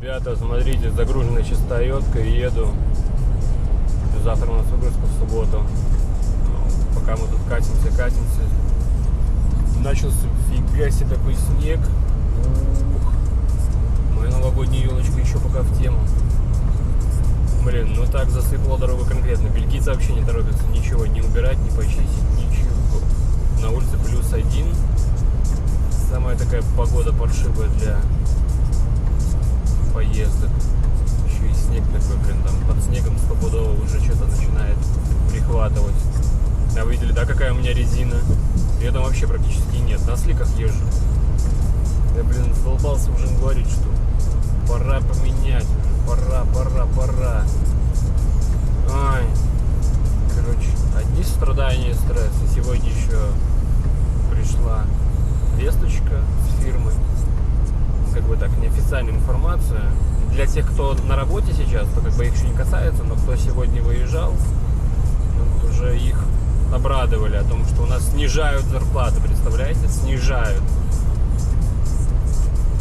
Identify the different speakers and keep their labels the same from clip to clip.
Speaker 1: Ребята, смотрите, загруженная чистоётка, еду. Завтра у нас выгрузка в субботу. Пока мы тут катимся. Начался фига себе такой снег. Ух. Моя новогодняя елочка еще пока в тему. Блин, ну так засыпала дорогу конкретно. Бельгийцы вообще не торопятся ничего не убирать, не почистить, ничего. На улице +1. Самая такая погода паршивая для поездок. Еще и снег такой, блин, там под снегом стопудово уже что-то начинает прихватывать. А вы видели, да, какая у меня резина? Ее там вообще практически нет. На сликах езжу. Я, блин, задолбался уже говорить, что пора поменять уже. Пора. Ай. Короче, одни страдания и стресс. И сегодня еще пришла весточка с фирмы. Как бы так, неофициальная информация. Для тех, кто на работе сейчас, то как бы их еще не касается, но кто сегодня выезжал, ну, уже их обрадовали о том, что у нас снижают зарплаты, представляете? Снижают.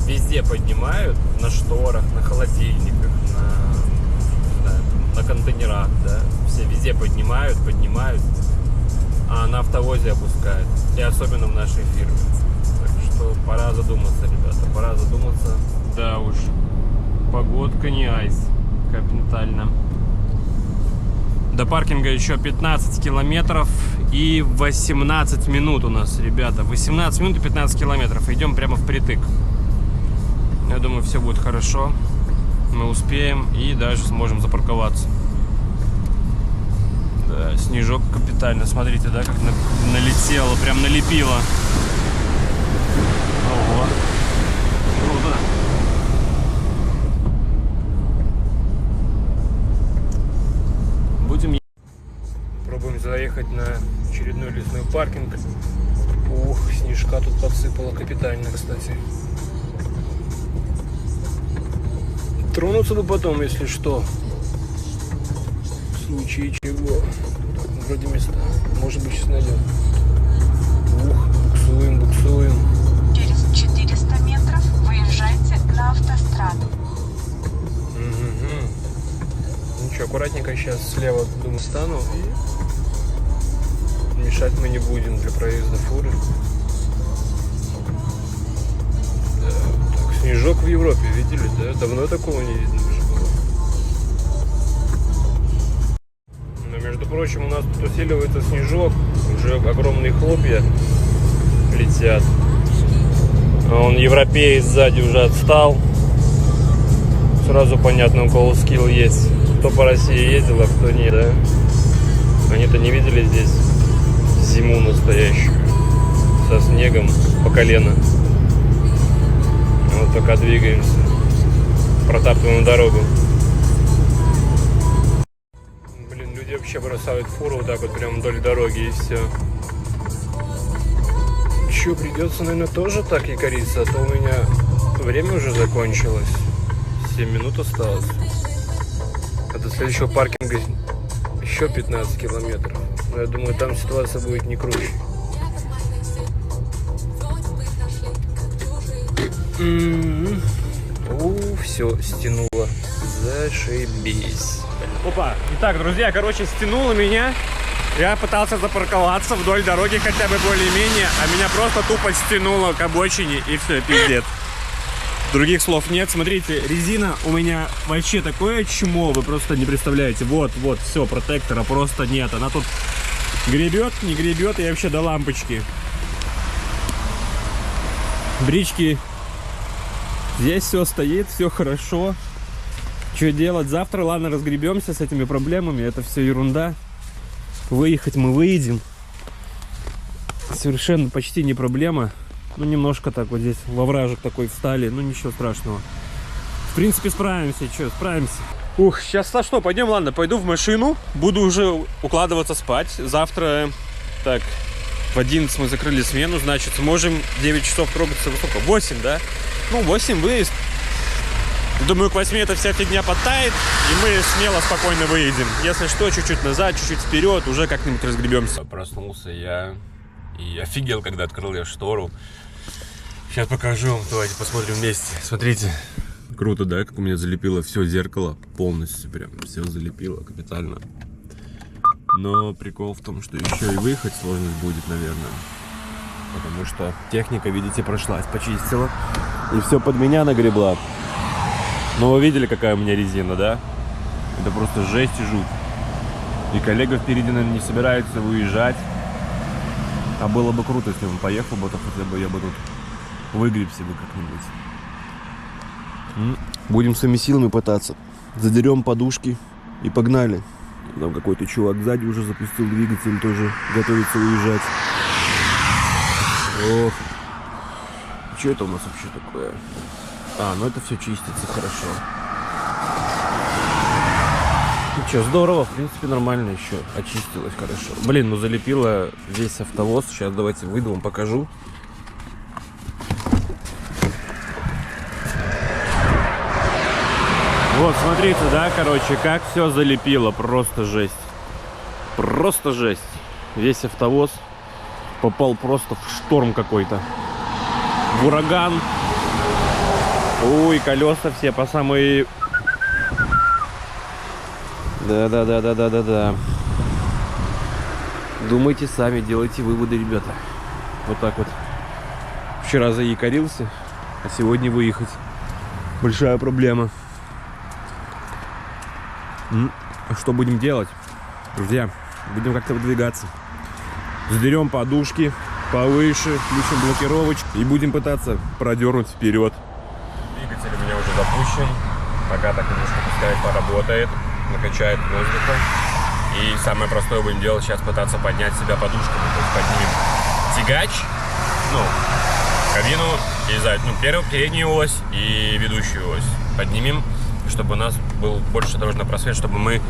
Speaker 1: Везде поднимают, на шторах, на холодильниках, на контейнерах, да. Все везде поднимают, а на автовозе опускают. И особенно в нашей фирме. Так что пора задуматься, ребята, пора задуматься. Да уж, погодка не айс, капитально. До паркинга еще 15 километров и 18 минут у нас, ребята. 18 минут и 15 километров. Идем прямо впритык. Я думаю, все будет хорошо. Мы успеем и даже сможем запарковаться. Да, снежок капитально. Смотрите, да, как налетело, прям налепило. Ого. Круто. Пробуем заехать на очередной лесной паркинг. Ух, снежка тут подсыпало капитально, кстати. Тронуться бы потом, если что. В случае чего. Так, вроде места. Может быть, сейчас найдем. Ух, буксуем.
Speaker 2: Через 400 метров выезжайте на автостраду.
Speaker 1: Ну что, аккуратненько сейчас слева, думаю, стану. И мешать мы не будем для проезда фуры. Да, так, снежок в Европе, видели, да? Давно такого не видно уже было. Но, между прочим, у нас тут усиливается снежок. Уже огромные хлопья летят. А он, европеец, сзади уже отстал. Сразу понятно, у кого скилл есть. Кто по России ездил, а кто нет, да? Они-то не видели здесь зиму настоящую. Со снегом по колено. Вот пока двигаемся. Протаптываем дорогу. Блин, люди вообще бросают фуру вот так вот прям вдоль дороги и все. Че, придется, наверное, тоже так якориться, а то у меня время уже закончилось. 7 минут осталось. А до следующего паркинга еще 15 километров. Но я думаю, там ситуация будет не круче. Все, стянуло. Зашибись. Опа. Итак, друзья, короче, стянуло меня. Я пытался запарковаться вдоль дороги хотя бы более-менее, а меня просто тупо стянуло к обочине и все, пиздец. Других слов нет. Смотрите, резина у меня вообще такое чмо, вы просто не представляете. Вот, все, протектора просто нет. Она тут гребет, не гребет, и вообще до лампочки. Брички. Здесь все стоит, все хорошо. Что делать? Завтра, ладно, разгребемся с этими проблемами. Это все ерунда. Выехать мы выедем. Совершенно почти не проблема. Ну, немножко так вот здесь во вражек такой встали. Ну, ничего страшного. В принципе, справимся. Что, справимся. Ух, сейчас что, пойдем, ладно, пойду в машину. Буду уже укладываться спать. Завтра, так, в 11 мы закрыли смену. Значит, сможем 9 часов трогаться. Сколько? 8, да? Ну, 8 выезд. Думаю, к 8 эта вся фигня подтает, и мы смело, спокойно выедем. Если что, чуть-чуть назад, чуть-чуть вперед, уже как-нибудь разгребемся. Проснулся я и офигел, когда открыл я штору. Сейчас покажу вам, давайте посмотрим вместе. Смотрите, Круто, да, как у меня залепило все зеркало полностью, прям все залепило капитально. Но прикол в том, что еще и выехать сложность будет, наверное. Потому что техника, видите, прошлась, почистила. И все под меня нагребла. Но вы видели, какая у меня резина, да? Это просто жесть и жуть. И коллега впереди, наверное, не собирается выезжать. А было бы круто, если он поехал бы, то хотя бы я бы тут выгребся бы как-нибудь. Будем своими силами пытаться. Задерем подушки и погнали. Там какой-то чувак сзади уже запустил двигатель, тоже готовится уезжать. Ох. Что это у нас вообще такое? А, ну это все чистится хорошо. Ну что, здорово, в принципе, нормально еще. Очистилось хорошо. Блин, ну залепило весь автовоз. Сейчас давайте выйду, вам покажу. Вот, смотрите, да, короче, как все залепило. Просто жесть. Просто жесть. Весь автовоз попал просто в шторм какой-то. В ураган. Ой, колеса все по самые... Да. Думайте сами, делайте выводы, ребята. Вот так вот. Вчера заякорился, а сегодня выехать. Большая проблема. Что будем делать? Друзья, будем как-то выдвигаться. Задерем подушки повыше, включим блокировочку и будем пытаться продернуть вперед. Двигатель у меня уже запущен. Пока так немножко пускай поработает, накачает воздуха. И самое простое будем делать сейчас пытаться поднять себя подушками. То есть поднимем тягач, кабину и переднюю ось и ведущую ось. Поднимем, чтобы у нас был больше дорожный просвет, чтобы мы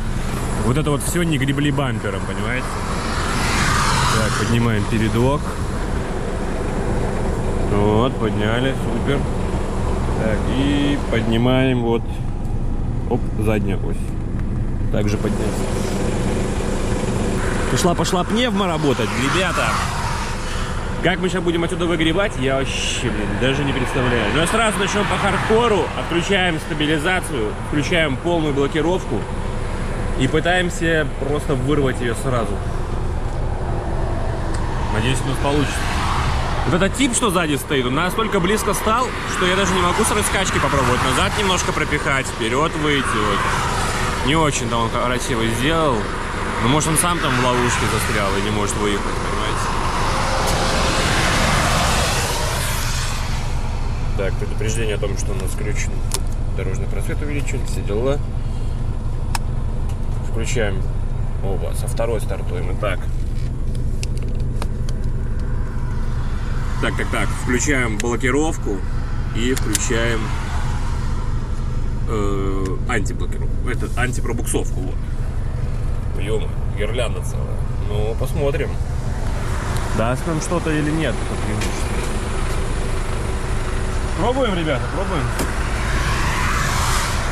Speaker 1: вот это вот все не гребли бампером, понимаете? Так, поднимаем передок. Вот, подняли, супер. Так, и поднимаем вот, задняя ось. Также подняли. Пошла пневма работать, ребята. Как мы сейчас будем отсюда выгребать, я вообще, даже не представляю. Но сразу начнем по хардкору, отключаем стабилизацию, включаем полную блокировку и пытаемся просто вырвать ее сразу. Надеюсь, у нас получится. Вот этот тип, что сзади стоит, он настолько близко стал, что я даже не могу с раскачки попробовать. Назад немножко пропихать, вперед выйти. Вот. Не очень-то он красиво сделал. Но может он сам там в ловушке застрял и не может выехать, понимаете? Так, предупреждение о том, что у нас включен дорожный просвет, увеличен, все дела. Включаем. Оба, со второй стартуем. Итак. Так. Включаем блокировку и включаем антиблокировку. Это антипробуксовку. Вот. Ё-моё, гирлянда целая. Ну, посмотрим. Даст нам что-то или нет, это преимущество. Пробуем, ребята, пробуем.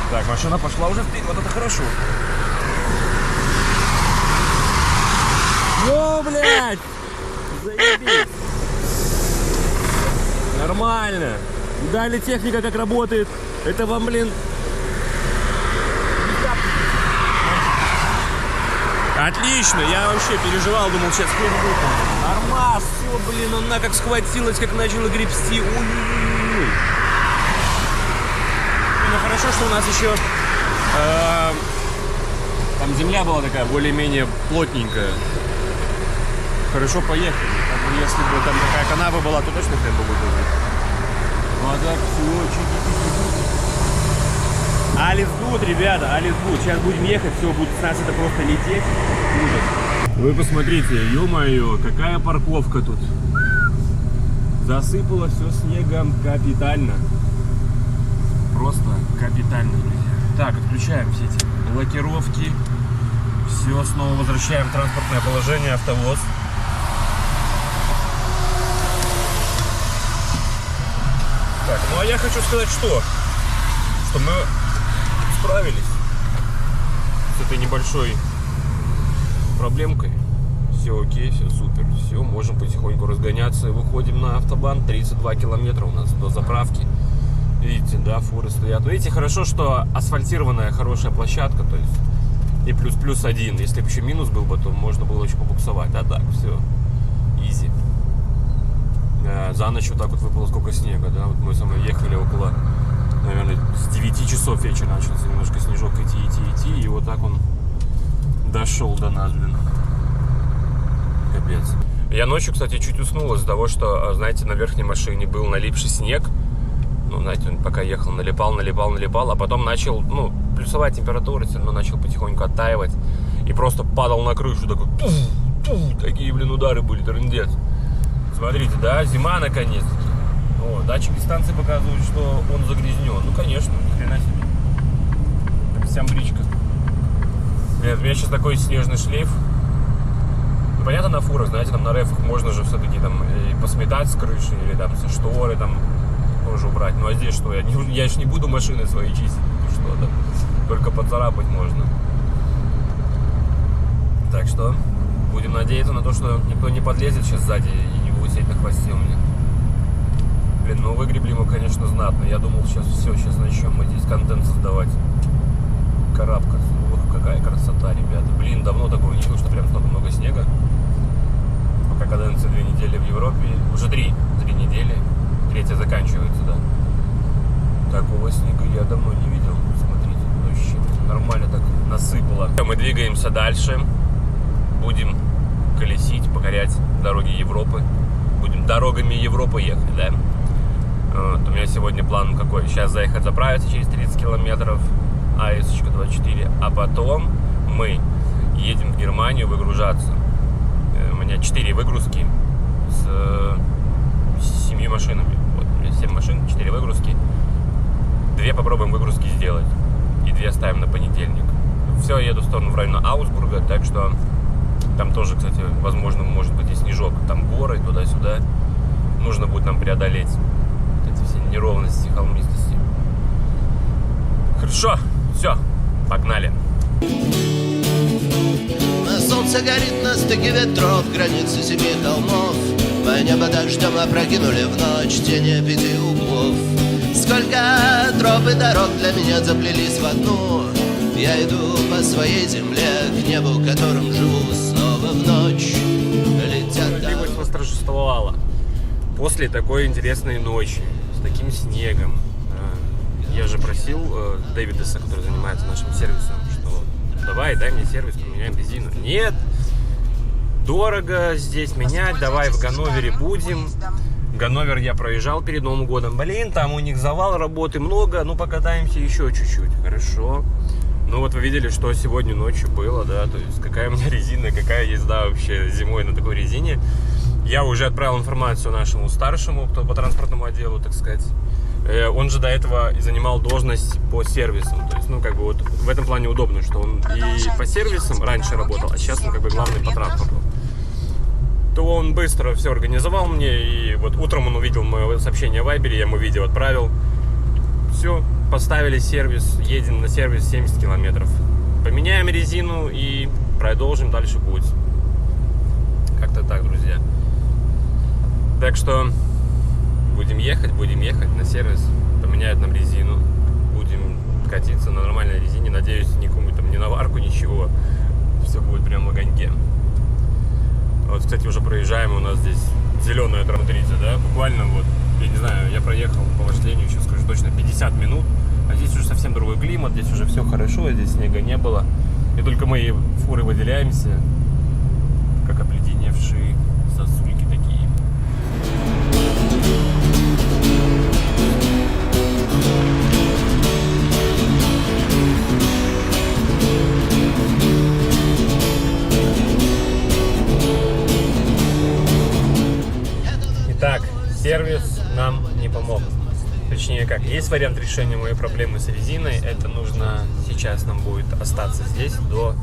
Speaker 1: Так, машина пошла уже вперед, вот это хорошо. Ну, блядь! Заебись! Нормально! Дали техника как работает. Это вам, блин... Отлично! Я вообще переживал, думал, сейчас перебуду. Нормас! Все, блин, она как схватилась, как начала гребсти. Ой-ой-ой! Ну, хорошо, что у нас еще... там земля была такая, более-менее плотненькая. Хорошо поехали. Если бы там такая канава была, то точно хрен бы будет. А так все, чики-чики. Алис Гуд, ребята, Алис Гуд. Сейчас будем ехать, все, будет с нас это просто лететь. Ужас. Вы посмотрите, ё-моё, какая парковка тут. Засыпало все снегом капитально. Просто капитально, друзья. Так, отключаем все эти блокировки. Все, снова возвращаем в транспортное положение, автовоз. Так, ну а я хочу сказать, что мы справились с этой небольшой проблемкой. Все окей, все супер, все, можем потихоньку разгоняться. Выходим на автобан, 32 километра у нас до заправки. Видите, да, фуры стоят. Видите, хорошо, что асфальтированная хорошая площадка, то есть и плюс один. Если бы еще минус был бы, то можно было еще побуксовать. А так, все, изи. За ночь вот так вот выпало сколько снега, да, вот мы с вами ехали около, наверное, с 9 часов вечера начался немножко снежок идти, и вот так он дошел до нас, блин. Капец. Я ночью, кстати, чуть уснул из-за того, что, знаете, на верхней машине был налипший снег. Ну, знаете, он пока ехал, налипал, а потом начал, ну, плюсовая температура, все равно начал потихоньку оттаивать. И просто падал на крышу, такой, такие, блин, удары были, трындец. Смотрите, да, зима наконец-таки. О, датчик дистанции показывает, что он загрязнен. Ну, конечно, ни хрена себе. Там вся бричка. Нет, у меня сейчас такой снежный шлейф. Ну, понятно, на фурах, знаете, там на рефах можно же все-таки там и посметать с крыши, или там со шторы там тоже убрать. Ну, а здесь что? Я же не буду машины свои чистить. Что там? Только поцарапать можно. Так что будем надеяться на то, что никто не подлезет сейчас сзади и не будет сидеть на хвосте у меня. Блин, ну выгребли мы, конечно, знатно. Я думал, сейчас начнем мы здесь контент создавать. Карабка. Ох, какая красота, ребята. Блин, давно такого не было, что прям столько много снега. Пока каденция 2 недели в Европе. Уже 3 недели. 3-я заканчивается, да. Такого снега я давно не видел. Смотрите, вообще нормально так насыпало. Мы двигаемся дальше. Будем колесить, покорять дороги Европы. Будем дорогами Европы ехать, да. Вот, у меня сегодня план какой? Сейчас заехать заправиться через 30 километров. АЭС 24. А потом мы едем в Германию выгружаться. У меня 4 выгрузки с 7 машинами. Вот, у меня 7 машин, 4 выгрузки. 2 попробуем выгрузки сделать. И 2 ставим на понедельник. Все, еду в сторону в район Аусбурга. Так что там тоже, кстати, возможно, может быть и снежок. Там горы, туда-сюда. Нужно будет нам преодолеть эти все неровности, холмистости. Хорошо, все, погнали.
Speaker 3: Солнце горит на стыке ветров, границы 7 холмов. По небо дождем опрокинули в ночь тени 5 углов. Сколько троп и дорог для меня заплелись в одну. Я иду по своей земле, к небу, которым живу. Снова в ночь летят.
Speaker 1: Справедливость восторжествовала. После такой интересной ночи, с таким снегом. Я же просил Дэвидеса, который занимается нашим сервисом, что давай, дай мне сервис, поменяем резину. Нет, дорого здесь менять, давай в Ганновере будем. Ганновер я проезжал перед Новым годом. Блин, там у них завал работы много, ну покатаемся еще чуть-чуть. Хорошо. Ну вот вы видели, что сегодня ночью было, да, то есть какая у меня резина, какая езда вообще зимой на такой резине. Я уже отправил информацию нашему старшему, кто по транспортному отделу, так сказать. Он же до этого занимал должность по сервисам. То есть, ну, как бы вот в этом плане удобно, что он и по сервисам раньше работал, а сейчас он как бы главный по транспорту. То он быстро все организовал мне, и вот утром он увидел мое сообщение в Вайбере, я ему видео отправил. Все, поставили сервис, едем на сервис 70 километров. Поменяем резину и продолжим дальше путь. Как-то так, друзья. Так что будем ехать на сервис, поменяют нам резину, будем катиться на нормальной резине, надеюсь, никому там не наварку, ничего, все будет прям в огоньке. Вот, кстати, уже проезжаем, у нас здесь зеленая трасса, да, буквально вот, я не знаю, я проехал по вождению, сейчас скажу точно, 50 минут, а здесь уже совсем другой климат, здесь уже все хорошо, здесь снега не было, и только мы фуры выделяемся, как обледеневшие сосульки такие. Итак, сервис нам не помог. Точнее как, есть вариант решения моей проблемы с резиной. Это нужно сейчас нам будет остаться здесь до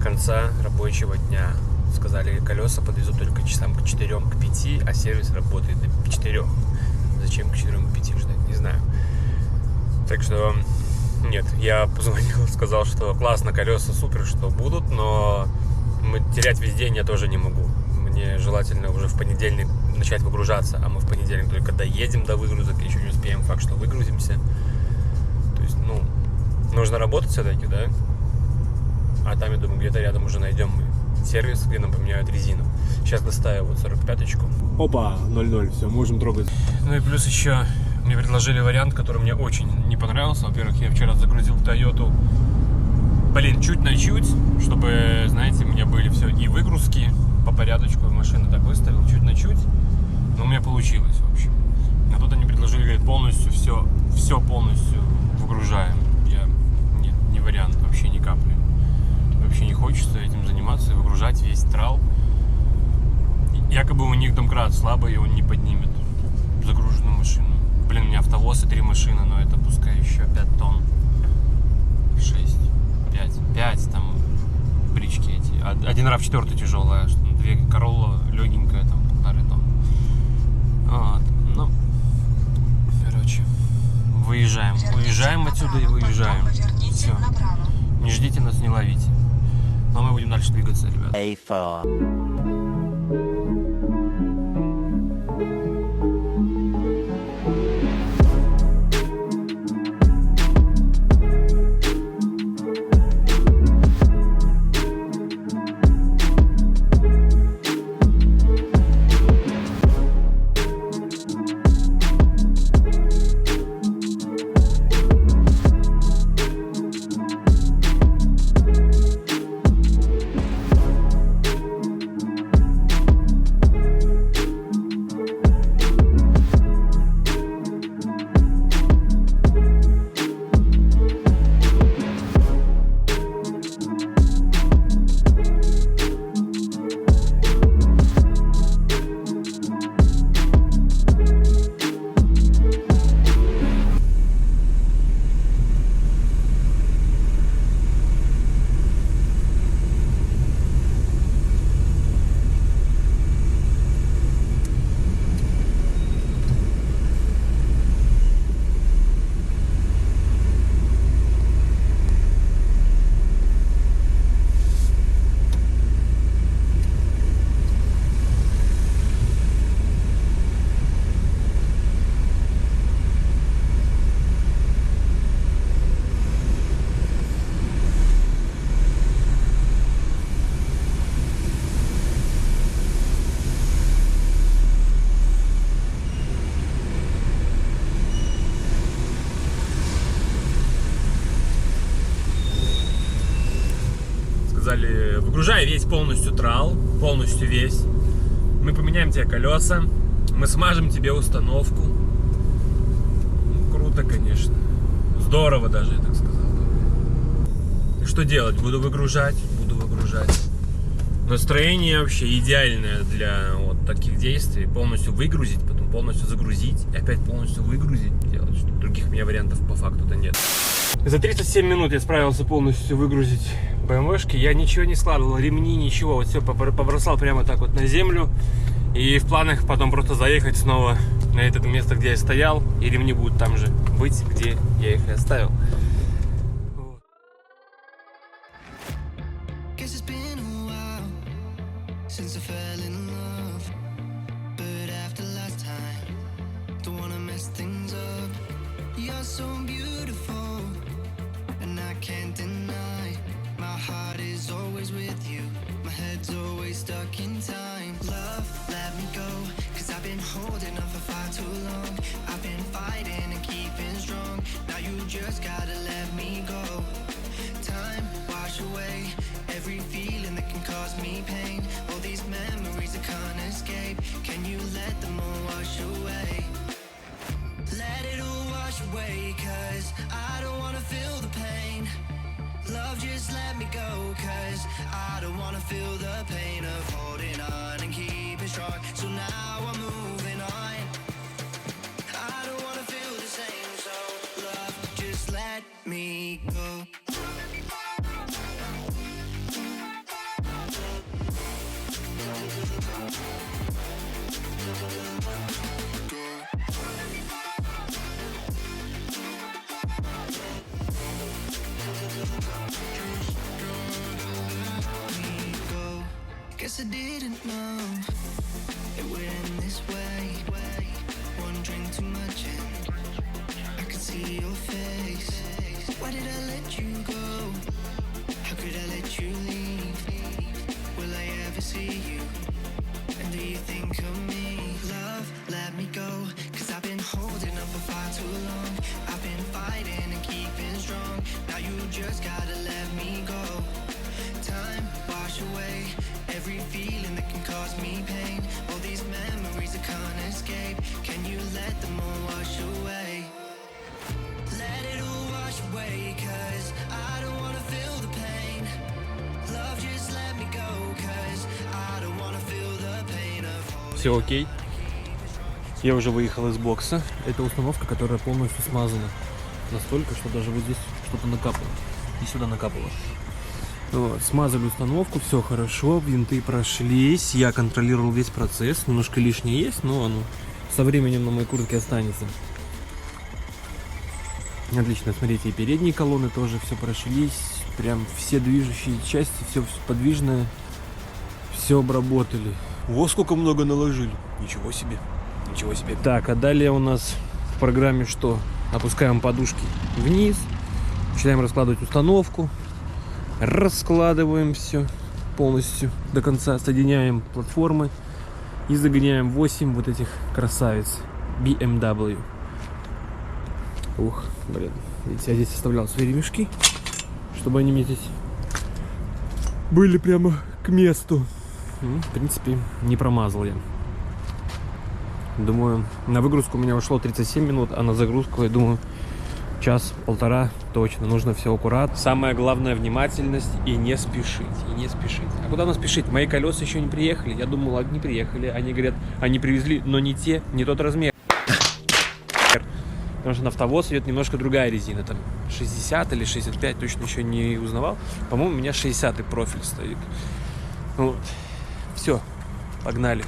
Speaker 1: конца рабочего дня. Сказали, колеса подвезут только часам к 4, к 5, а сервис работает до 4. Зачем к 4, к 5 ждать, не знаю. Так что, нет, я позвонил, сказал, что классно, колеса супер, что будут, но терять весь день я тоже не могу. мне желательно уже в понедельник начать выгружаться, а мы в понедельник только доедем до выгрузок, еще не успеем, факт, что выгрузимся. То есть, ну, нужно работать все-таки, да? А там, я думаю, где-то рядом уже найдем сервис, где нам поменяют резину. Сейчас достаю вот 45-очку. Опа, 0-0, все, можем трогать. Ну и плюс еще мне предложили вариант, который мне очень не понравился. Во-первых, я вчера загрузил Toyota, блин, чуть на чуть, чтобы, знаете, у меня были все и выгрузки по порядочку, машину так выставил, чуть на чуть, но у меня получилось, в общем. А тут они предложили, говорят, полностью все полностью выгружаем. Нет, не вариант, вообще ни капли. Вообще не хочется этим заниматься, выгружать весь трал. Якобы у них домкрат слабый, и он не поднимет загруженную машину. Блин, у меня автовоз и 3 машины, но это пускай еще 5 тонн. 6, 5 там брички эти. Один RAV4 тяжелая, 2 Corolla легенькая, там 1,5 тонн. Вот, ну, короче, выезжаем. Уезжаем отсюда и выезжаем. Все. Не ждите нас, не ловите. Но мы будем дальше двигаться, ребят. Выгружай весь полностью трал, полностью весь. Мы поменяем тебе колеса, мы смажем тебе установку. Ну, круто, конечно. Здорово даже, я так сказал. И что делать? Буду выгружать. Настроение вообще идеальное для вот таких действий. Полностью выгрузить, потом полностью загрузить, и опять полностью выгрузить. Делать, что других у меня вариантов по факту-то нет. За 37 минут я справился полностью выгрузить БМВшки. Я ничего не складывал, ремни, ничего. Вот все побросал прямо так вот на землю. И в планах потом просто заехать снова на это место, где я стоял. И ремни будут там же быть, где я их и оставил. Вот.
Speaker 4: Can't deny my heart is always with you. My head's always stuck in time. Love, let me go, 'cause I've been holding on for far too long. I've been fighting and keeping strong. Now you just gotta let me go. Time, wash away every feeling that can cause me pain. All these memories I can't escape. Can you let them all wash away? Let it all wash away, 'cause I don't wanna feel the pain. Love, just let me go, 'cause I don't wanna feel the pain of holding on and keeping strong. So now I'm moving on. I don't wanna feel the same, so love, just let me go. Guess I didn't know let you go? How could I let you leave? Will I ever see you? And do you think of me? Love, let me go, 'cause I've been holding on for far too long. I've been fighting and keeping strong. Now you just gotta let me go. Time, wash away every feeling that can cause me pain. All these memories I can't escape. Can you let them all wash away? Let it all wash away, 'cause I don't wanna feel the pain. Love, just let me go, 'cause I don't wanna feel the pain of
Speaker 1: Все окей. Я уже выехал из бокса. Это установка, которая полностью смазана. Настолько, что даже вот здесь что-то накапало. И сюда накапало. Вот, смазали установку, все хорошо, винты прошлись. Я контролировал весь процесс. Немножко лишнее есть, но оно со временем на моей куртке останется. Отлично, смотрите, и передние колонны тоже все прошлись. Прям все движущие части, все подвижное. Все обработали. Во сколько много наложили. Ничего себе. Ничего себе. Так, а далее у нас в программе что? Опускаем подушки вниз. Начинаем раскладывать установку. Раскладываем все полностью до конца. Соединяем платформы. И загоняем 8 вот этих красавиц. BMW. Ух, блин. Видите, я здесь оставлял свои ремешки, чтобы они мне здесь были прямо к месту. В принципе, не промазал я. Думаю, на выгрузку у меня ушло 37 минут, а на загрузку, я думаю, час-полтора точно. Нужно все аккуратно. Самое главное — внимательность и не спешить. И не спешить. А куда нам спешить? Мои колеса еще не приехали. Я думал, они приехали. Они говорят, они привезли, но не те, не тот размер. Потому что на автовоз идет немножко другая резина. Там 60 или 65, точно еще не узнавал. По-моему, у меня 60-й профиль стоит. Вот. Все, погнали.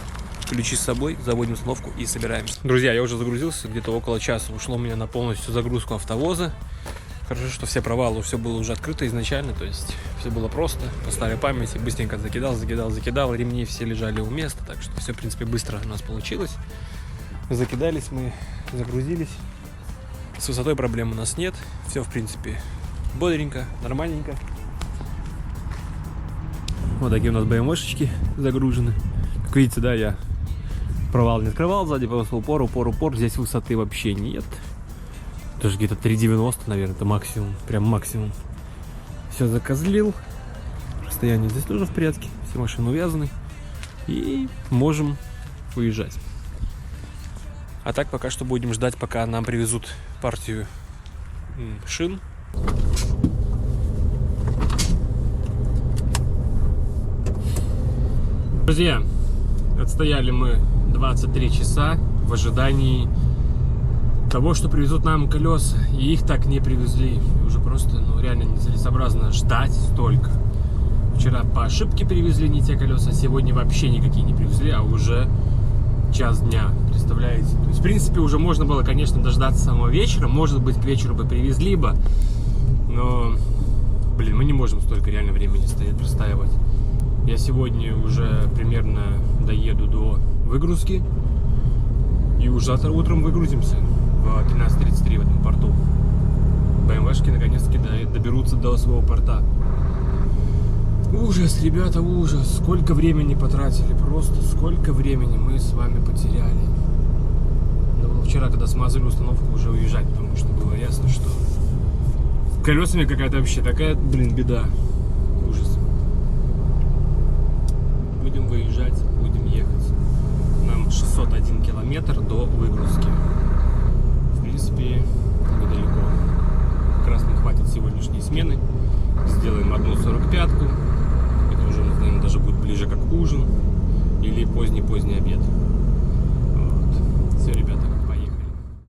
Speaker 1: Ключи с собой, заводим установку и собираемся. Друзья, я уже загрузился, где-то около часа ушло у меня на полностью загрузку автовоза. Хорошо, что все провалы, все было уже открыто изначально, то есть все было просто, по старой памяти, быстренько закидал, ремни все лежали у места, так что все, в принципе, быстро у нас получилось. Закидались мы, загрузились. С высотой проблем у нас нет, все, в принципе, бодренько, нормальненько. Вот такие у нас BMW-шечки загружены. Как видите, да, я провал не открывал, сзади просто упор. Здесь высоты вообще нет. Тоже где-то 3,90, наверное, это максимум. Прям максимум. Все закозлил. Расстояние здесь тоже в порядке. Все машины увязаны. И можем выезжать. А так пока что будем ждать, пока нам привезут партию шин. Друзья, отстояли мы 23 часа в ожидании того, что привезут нам колеса. И их так не привезли. И уже просто, реально нецелесообразно ждать столько. Вчера по ошибке привезли не те колеса, сегодня вообще никакие не привезли, а уже час дня. Представляете? То есть, в принципе, уже можно было, конечно, дождаться самого вечера. Может быть, к вечеру бы привезли бы. Но, блин, мы не можем столько реально времени простаивать. Я сегодня уже примерно доеду до выгрузки. И уже завтра утром выгрузимся в 13:33 в этом порту. БМВшки наконец-таки доберутся до своего порта. Ужас, ребята, ужас. Сколько времени потратили. Просто сколько времени мы с вами потеряли. Надо было вчера, когда смазали установку, уже уезжать, потому что было ясно, что с колесами какая-то вообще такая, беда. Ужас. Будем выезжать, будем ехать. Нам 601 километр до выгрузки. В принципе, недалеко. Как раз нам хватит сегодняшней смены. Сделаем одну 45-ку. Это уже, наверное, даже будет ближе как ужин. Или поздний-поздний обед.